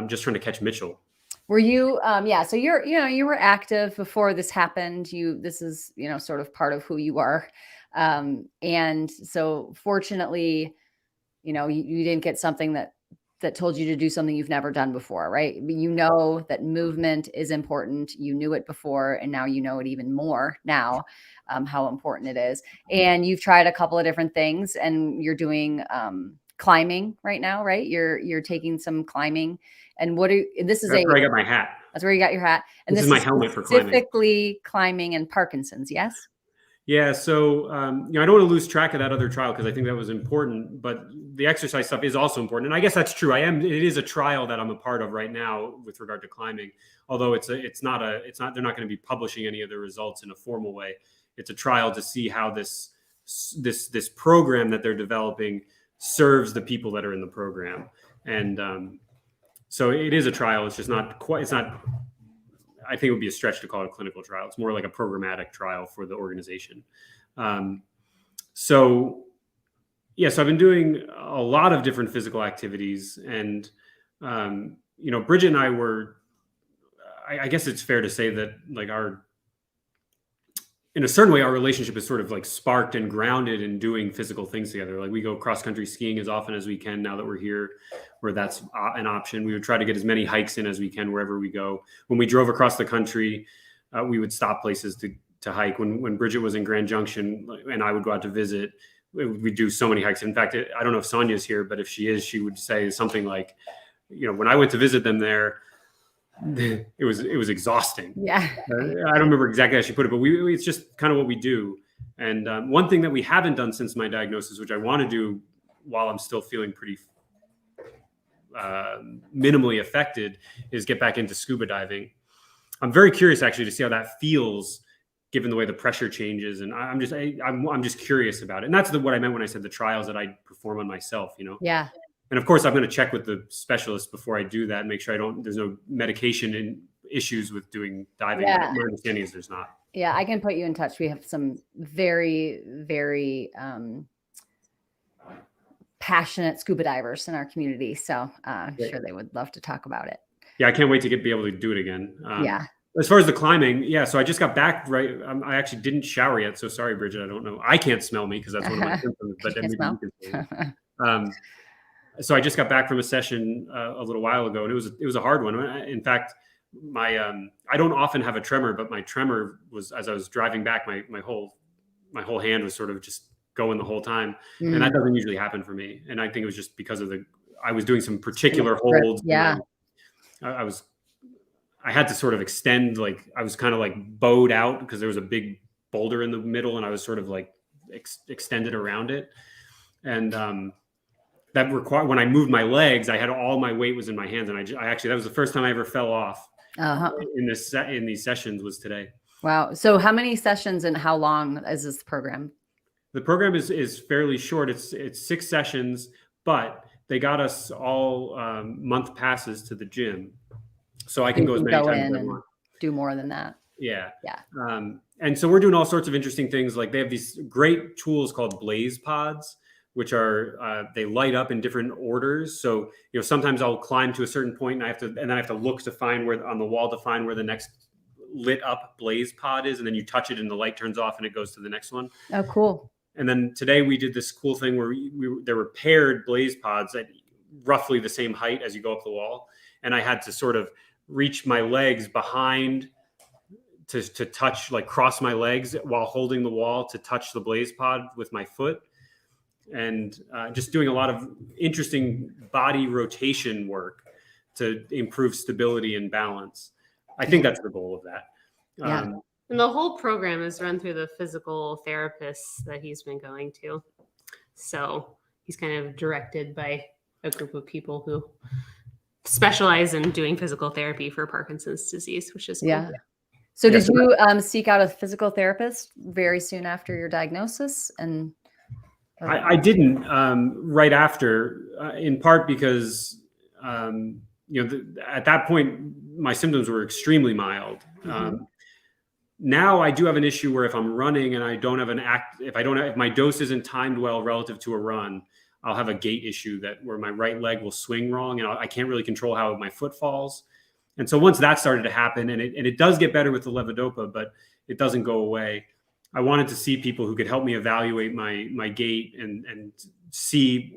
Just trying to catch Mitchell. Were you, so you were active before this happened. This is, sort of part of who you are. And so fortunately, you didn't get something that told you to do something you've never done before, right? You know that movement is important. You knew it before, and now you know it even more now, how important it is. And you've tried a couple of different things, and you're doing climbing right now, right? You're taking some climbing. And where I got my hat. That's where you got your hat. And this is my helmet for climbing. Specifically climbing and Parkinson's, yes? Yeah, so I don't want to lose track of that other trial because I think that was important, but the exercise stuff is also important, and I guess that's true. It is a trial that I'm a part of right now with regard to climbing. Although they're not going to be publishing any of the results in a formal way. It's a trial to see how this program that they're developing serves the people that are in the program, and so it is a trial. It's just not quite. It's not. I think it would be a stretch to call it a clinical trial. It's more like a programmatic trial for the organization. So I've been doing a lot of different physical activities, and Brigitte and I were. I guess it's fair to say that in a certain way, our relationship is sort of like sparked and grounded in doing physical things together. Like we go cross-country skiing as often as we can now that we're here, where that's an option. We would try to get as many hikes in as we can wherever we go. When we drove across the country, we would stop places to hike. When Brigitte was in Grand Junction and I would go out to visit, we do so many hikes. In fact, I don't know if Sonia's here, but if she is, she would say something like, when I went to visit them there, it was exhausting. Yeah. I don't remember exactly how she put it, but it's just kind of what we do. And one thing that we haven't done since my diagnosis, which I want to do while I'm still feeling pretty minimally affected, is get back into scuba diving. I'm very curious actually to see how that feels given the way the pressure changes. And I'm just curious about it. And that's what I meant when I said the trials that I perform on myself, Yeah. And of course I'm going to check with the specialist before I do that and make sure there's no medication and issues with doing diving. Yeah. My understanding is there's not. Yeah. I can put you in touch. We have some very, very, passionate scuba divers in our community. So I'm sure they would love to talk about it. Yeah. I can't wait to be able to do it again. Yeah. As far as the climbing, so I just got back, right? I actually didn't shower yet. So sorry, Brigitte. I don't know. I can't smell me because that's one of my symptoms, but then maybe you can smell. So I just got back from a session a little while ago, and it was a hard one. In fact, I don't often have a tremor, but my tremor was, as I was driving back, my whole hand was sort of just going the whole time. And that doesn't usually happen for me. And I think it was just because I was doing some particular holds. Yeah. I had to sort of extend, I was kind of like bowed out because there was a big boulder in the middle and I was sort of like extended around it. And that required, when I moved my legs, I had all my weight was in my hands. And I actually, that was the first time I ever fell off in these sessions was today. Wow. So how many sessions and how long is this program? The program is fairly short. It's 6 sessions, but they got us all month passes to the gym. So I can go as many times as I want. Do more than that. Yeah. Yeah. And so we're doing all sorts of interesting things. Like they have these great tools called blaze pods, which are, they light up in different orders. So, sometimes I'll climb to a certain point and then I have to look to find where on the wall to find where the next lit up blaze pod is. And then you touch it and the light turns off and it goes to the next one. Oh, cool. And then today we did this cool thing where there were paired blaze pods at roughly the same height as you go up the wall. And I had to sort of reach my legs behind to touch, cross my legs while holding the wall to touch the blaze pod with my foot. And just doing a lot of interesting body rotation work to improve stability and balance. I think that's the goal of that. Yeah. And the whole program is run through the physical therapists that he's been going to. So he's kind of directed by a group of people who specialize in doing physical therapy for Parkinson's disease, which is cool. Yeah. So did you seek out a physical therapist very soon after your diagnosis? And I didn't right after, in part because at that point my symptoms were extremely mild. Now I do have an issue where if I'm running and I don't have if my dose isn't timed well relative to a run, I'll have a gait issue where my right leg will swing wrong and I can't really control how my foot falls. And so once that started to happen, and it does get better with the levodopa, but it doesn't go away. I wanted to see people who could help me evaluate my gait and see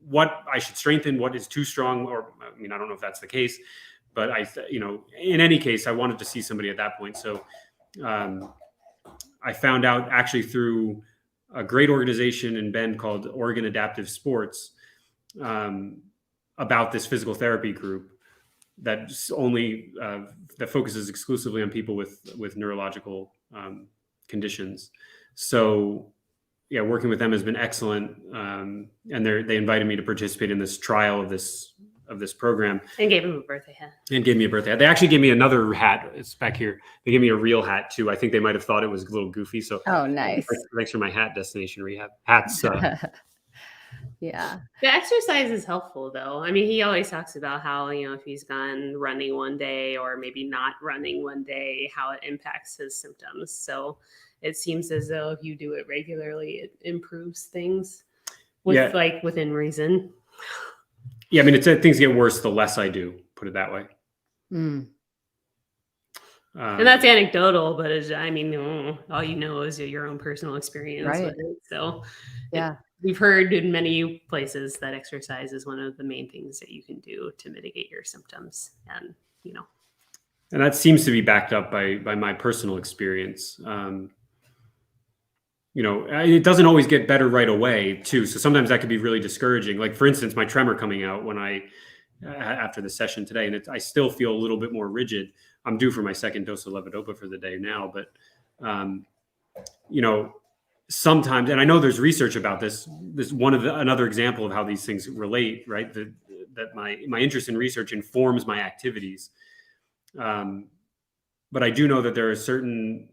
what I should strengthen, what is too strong, or I don't know if that's the case, but in any case, I wanted to see somebody at that point. So I found out actually through a great organization in Bend called Oregon Adaptive Sports about this physical therapy group that focuses exclusively on people with neurological conditions. So yeah, working with them has been excellent. And they invited me to participate in this trial of this program. And gave him a birthday hat. And gave me a birthday hat. They actually gave me another hat. It's back here. They gave me a real hat too. I think they might have thought it was a little goofy. So oh, nice. Thanks for my hat, Destination Rehab hats. Yeah. The exercise is helpful though. He always talks about how, if he's gone running one day or maybe not running one day, how it impacts his symptoms. So it seems as though if you do it regularly, it improves things within reason. Yeah. Things get worse the less I do, put it that way. Mm. And that's anecdotal, but all you know is your own personal experience with it. So yeah. We've heard in many places that exercise is one of the main things that you can do to mitigate your symptoms. And, And that seems to be backed up by my personal experience. It doesn't always get better right away too. So sometimes that could be really discouraging. Like for instance, my tremor coming out after the session today, and I still feel a little bit more rigid. I'm due for my second dose of levodopa for the day now, but sometimes, and I know there's research about this. Another example of how these things relate, right? That my interest in research informs my activities. But I do know that there are certain.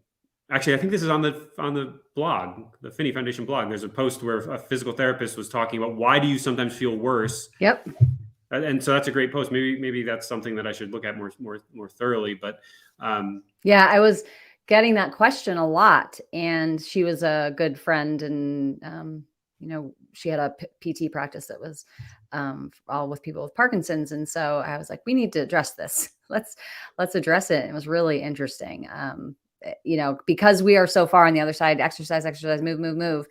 Actually, I think this is on the blog, the Finney Foundation blog. There's a post where a physical therapist was talking about why do you sometimes feel worse. Yep. And so that's a great post. Maybe that's something that I should look at more thoroughly. But yeah, I was getting that question a lot, and she was a good friend, and she had a PT practice that was all with people with Parkinson's, and so I was like, we need to address this. Let's address it. It was really interesting. Because we are so far on the other side, exercise, move.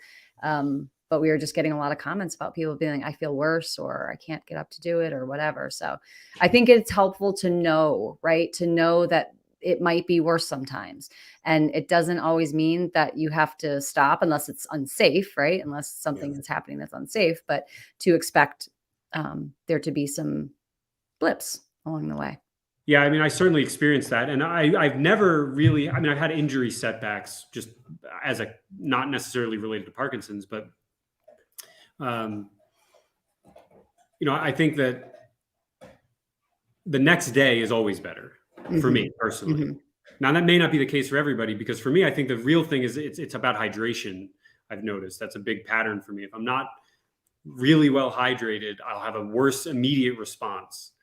But we were just getting a lot of comments about people being, I feel worse, or I can't get up to do it, or whatever. So I think it's helpful to know, right? To know that it might be worse sometimes. And it doesn't always mean that you have to stop unless it's unsafe, right? Unless something is happening that's unsafe, but to expect there to be some blips along the way. Yeah, I mean, I certainly experienced that. And I've never really, I've had injury setbacks just as not necessarily related to Parkinson's, but, I think that the next day is always better for me personally. Mm-hmm. Now, that may not be the case for everybody, because for me, I think the real thing is it's about hydration. I've noticed that's a big pattern for me. If I'm not really well hydrated, I'll have a worse immediate response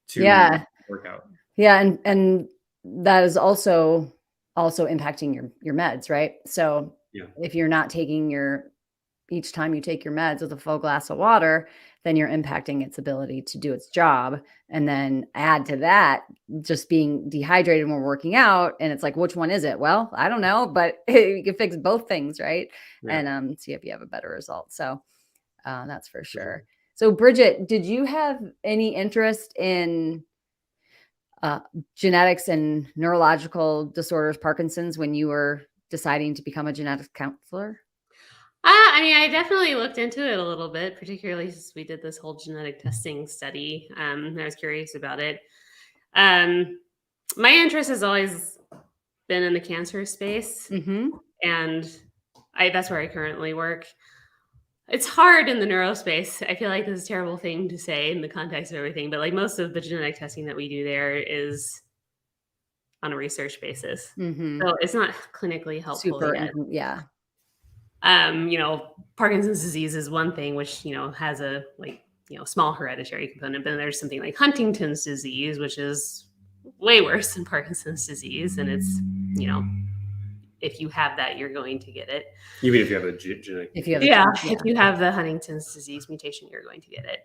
to workout. Yeah. And that is also impacting your meds, right? So if you're not taking each time you take your meds with a full glass of water, then you're impacting its ability to do its job. And then add to that, just being dehydrated when we're working out. And it's like, which one is it? Well, I don't know, but you can fix both things, right? Yeah. And see if you have a better result. So that's for sure. So Brigitte, did you have any interest in genetics and neurological disorders, Parkinson's, when you were deciding to become a genetics counselor? I definitely looked into it a little bit, particularly since we did this whole genetic testing study. I was curious about it. My interest has always been in the cancer space, and that's where I currently work. It's hard in the neuro space. I feel like this is a terrible thing to say in the context of everything, but like most of the genetic testing that we do there is on a research basis. So it's not clinically helpful yet. Yeah. Parkinson's disease is one thing, which, has a small hereditary component, but there's something like Huntington's disease, which is way worse than Parkinson's disease. And it's, if you have that, you're going to get it. You mean if you have a genetic? If you have the Huntington's disease mutation, you're going to get it.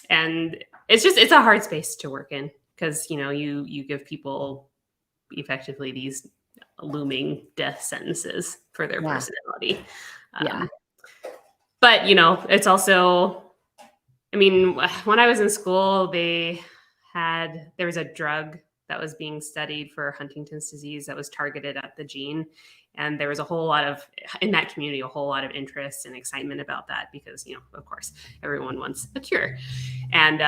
And it's a hard space to work in, because, you give people effectively these looming death sentences for their personality. But, it's also, when I was in school, there was a drug that was being studied for Huntington's disease that was targeted at the gene. And there was in that community, a whole lot of interest and excitement about that, because, of course, everyone wants a cure. And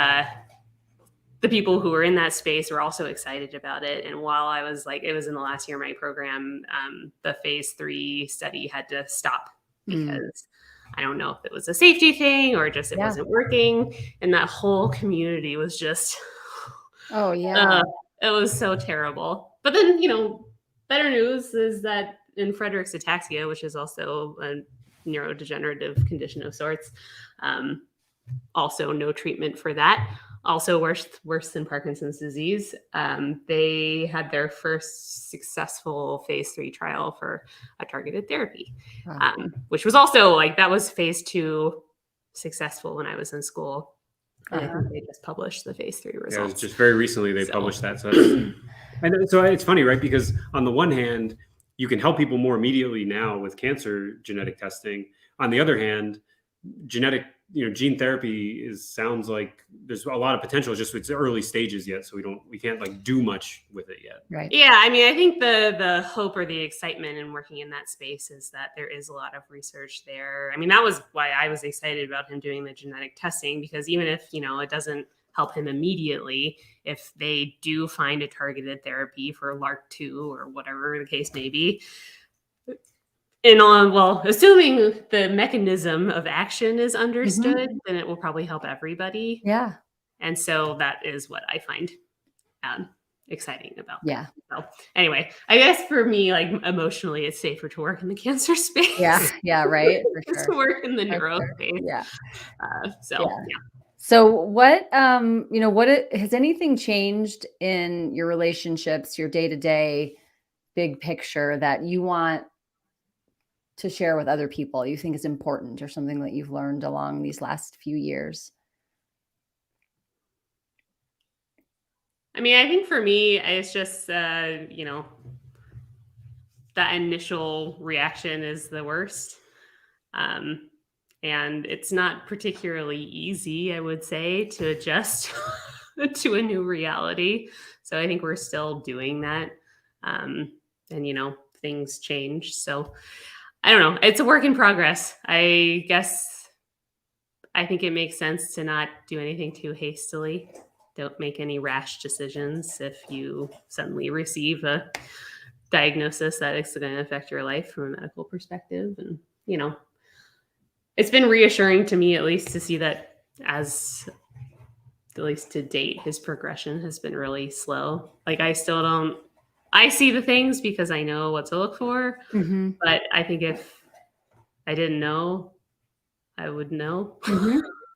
the people who were in that space were also excited about it. And while I was it was in the last year of my program, the phase 3 study had to stop because I don't know if it was a safety thing or just it wasn't working. And that whole community was just, it was so terrible. But then, better news is that in Friedreich's ataxia, which is also a neurodegenerative condition of sorts, also no treatment for that. Also worse than Parkinson's disease. They had their first successful phase 3 trial for a targeted therapy, which was also that was phase 2 successful when I was in school. And I think they just published the phase 3 results. Yeah, it was just very recently they published that. So it's funny, right? Because on the one hand, you can help people more immediately now with cancer genetic testing. On the other hand, genetic, gene therapy sounds like there's a lot of potential. It's early stages yet, so we can't like do much with it yet. Right. Yeah, I mean, I think the hope or the excitement in working in that space is that there is a lot of research there. I mean, that was why I was excited about him doing the genetic testing, because even if, it doesn't help him immediately, if they do find a targeted therapy for LRRK2 or whatever the case may be, assuming the mechanism of action is understood, then it will probably help everybody. Yeah. And so that is what I find exciting about that. Yeah. So anyway, I guess for me, like emotionally, it's safer to work in the cancer space. Yeah, right. For Just sure. to work in the neuro space. Yeah. So what, has anything changed in your relationships, your day-to-day big picture that you want to share with other people you think is important, or something that you've learned along these last few years? I mean, I think for me, it's just, that initial reaction is the worst. And it's not particularly easy, I would say, to adjust to a new reality. So I think we're still doing that. And, things change. So I don't know. It's a work in progress. I guess I think it makes sense to not do anything too hastily. Don't make any rash decisions if you suddenly receive a diagnosis that is going to affect your life from a medical perspective. And, it's been reassuring to me, at least, to see that at least to date, his progression has been really slow. Like I see the things because I know what to look for, but I think if I didn't know, I would know.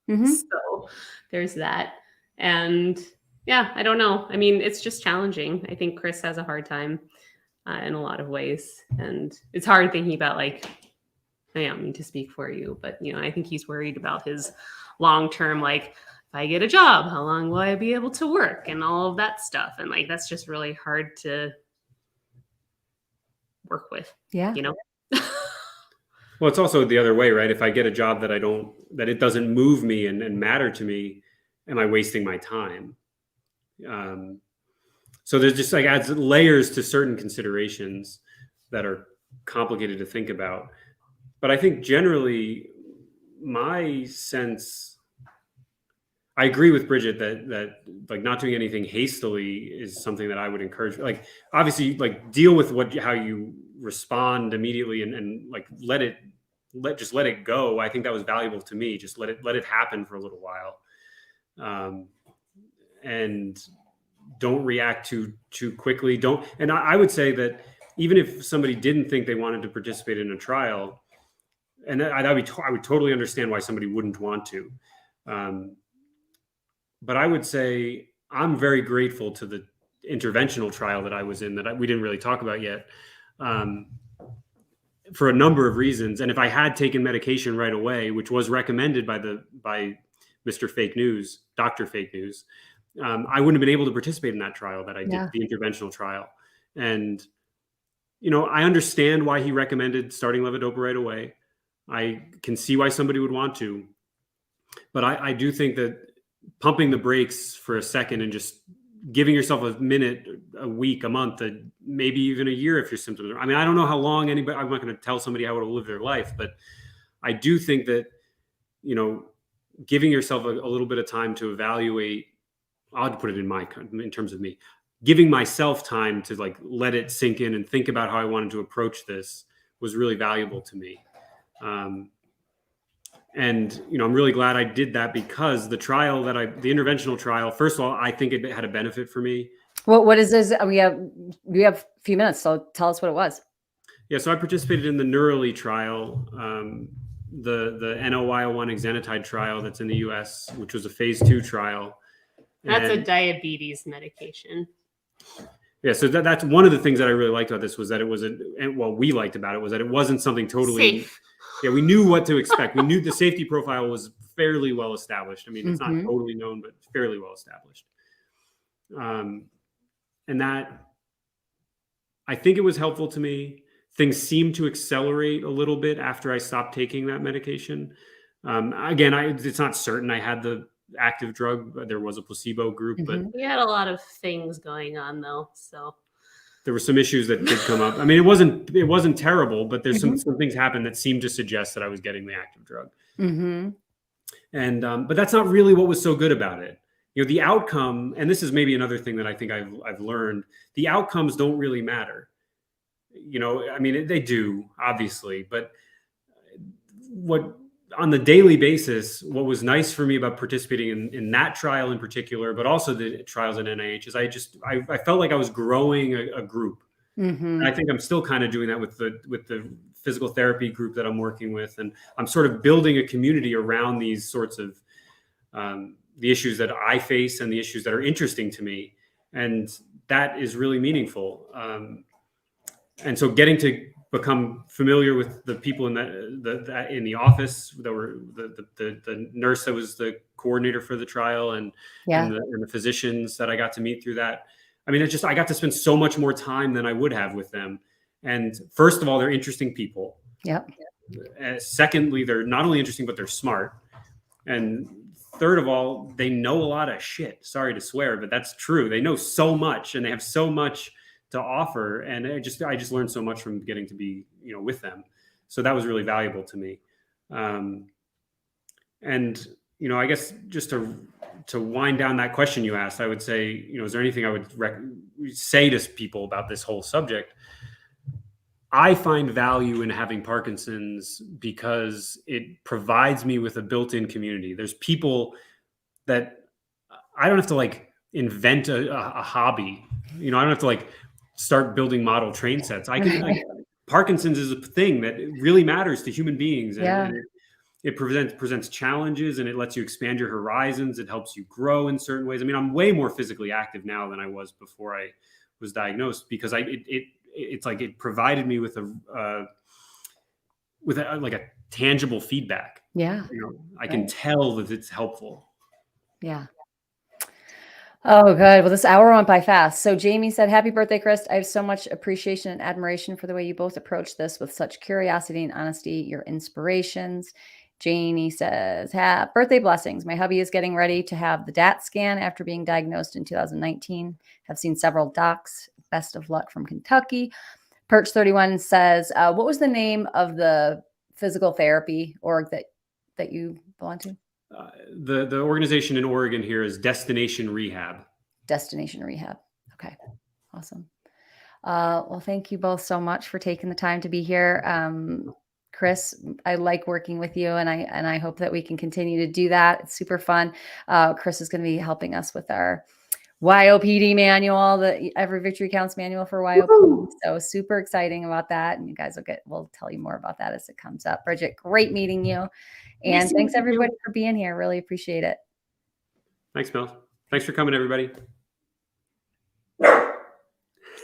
So there's that. And yeah, I don't know. I mean, it's just challenging. I think Chris has a hard time in a lot of ways. And it's hard thinking about, like, I don't mean to speak for you, but, I think he's worried about his long-term, like, if I get a job, how long will I be able to work and all of that stuff. And like, that's just really hard to work with. Yeah. Well, it's also the other way, right? If I get a job that it doesn't move me and matter to me, am I wasting my time? So there's just like adds layers to certain considerations that are complicated to think about. But I think generally my sense, I agree with Brigitte that like not doing anything hastily is something that I would encourage. Like obviously, like deal with how you respond immediately and like let it go. I think that was valuable to me. Just let it happen for a little while, and don't react too quickly. And I would say that even if somebody didn't think they wanted to participate in a trial, and I would totally understand why somebody wouldn't want to. But I would say I'm very grateful to the interventional trial that I was in that we didn't really talk about yet, for a number of reasons. And if I had taken medication right away, which was recommended by Mr. Fake News, Dr. Fake News, I wouldn't have been able to participate in that trial that I did, the interventional trial. And, I understand why he recommended starting levodopa right away. I can see why somebody would want to, but I do think that pumping the brakes for a second and just giving yourself a minute, a week, a month, maybe even a year if your symptoms are, I mean, I don't know how long I'm not going to tell somebody how to live their life, but I do think that, giving yourself a little bit of time to evaluate, I'll put it in terms of me, giving myself time to like, let it sink in and think about how I wanted to approach this was really valuable to me. And, I'm really glad I did that because the interventional trial, first of all, I think it had a benefit for me. What is this? We have a few minutes, so tell us what it was. Yeah. So I participated in the Neurally trial, the NO-YO1 exenatide trial that's in the US, which was a phase 2 trial. That's a diabetes medication. Yeah, so that's one of the things that I really liked about this was that it was we liked about it was that it wasn't something totally safe. Yeah, we knew what to expect. We knew the safety profile was fairly well established. I mean, it's not totally known, but fairly well established. And that, I think it was helpful to me. Things seemed to accelerate a little bit after I stopped taking that medication. Again, it's not certain I had the active drug, but there was a placebo group, but We had a lot of things going on though, so there were some issues that did come up. I mean, it wasn't terrible, but there's Mhm. some things happened that seemed to suggest that I was getting the active drug. Mm-hmm. And but that's not really what was so good about it. You know, the outcome, and this is maybe another thing that I think I've learned. The outcomes don't really matter. You know, I mean, they do obviously, but what on the daily basis, what was nice for me about participating in that trial in particular, but also the trials at NIH, is I felt like I was growing a group. Mm-hmm. And I think I'm still kind of doing that with the physical therapy group that I'm working with, and I'm sort of building a community around these sorts of the issues that I face and the issues that are interesting to me, and that is really meaningful. And so, getting to become familiar with the people in in the office, that were the nurse that was the coordinator for the trial, and Yeah. the physicians that I got to meet through that. I mean, I got to spend so much more time than I would have with them. And first of all, they're interesting people. Yep. Secondly, they're not only interesting, but they're smart. And third of all, they know a lot of shit. Sorry to swear, but that's true. They know so much, and they have so much to offer. And I just learned so much from getting to be, you know, with them. So that was really valuable to me. And, you know, I guess just to wind down that question you asked, I would say, you know, is there anything I would say to people about this whole subject? I find value in having Parkinson's because it provides me with a built-in community. There's people that I don't have to like invent a hobby. You know, I don't have to like start building model train sets. I can. Parkinson's is a thing that really matters to human beings, and it presents challenges, and it lets you expand your horizons. It helps you grow in certain ways. I mean, I'm way more physically active now than I was before I was diagnosed, because it's like it provided me with like a tangible feedback. Yeah. You know, I can tell that it's helpful. Yeah. Oh, good. Well, this hour went by fast. So Jamie said, "Happy birthday, Chris. I have so much appreciation and admiration for the way you both approach this with such curiosity and honesty. Your inspirations." Janie says, "Birthday blessings. My hubby is getting ready to have the DAT scan after being diagnosed in 2019. Have seen several docs. Best of luck from Kentucky." Perch 31 says, "What was the name of the physical therapy org that you belong to?" The organization in Oregon here is Destination Rehab. Destination Rehab. Okay. Awesome. Well, thank you both so much for taking the time to be here. Chris, I like working with you, and I hope that we can continue to do that. It's super fun. Chris is going to be helping us with our YOPD manual, the Every Victory Counts manual for YOPD. Woo-hoo! So super exciting about that. And you guys we'll tell you more about that as it comes up. Brigitte, great meeting you. And thanks everybody for being here. Really appreciate it. Thanks, Mel. Thanks for coming, everybody.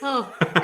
Oh.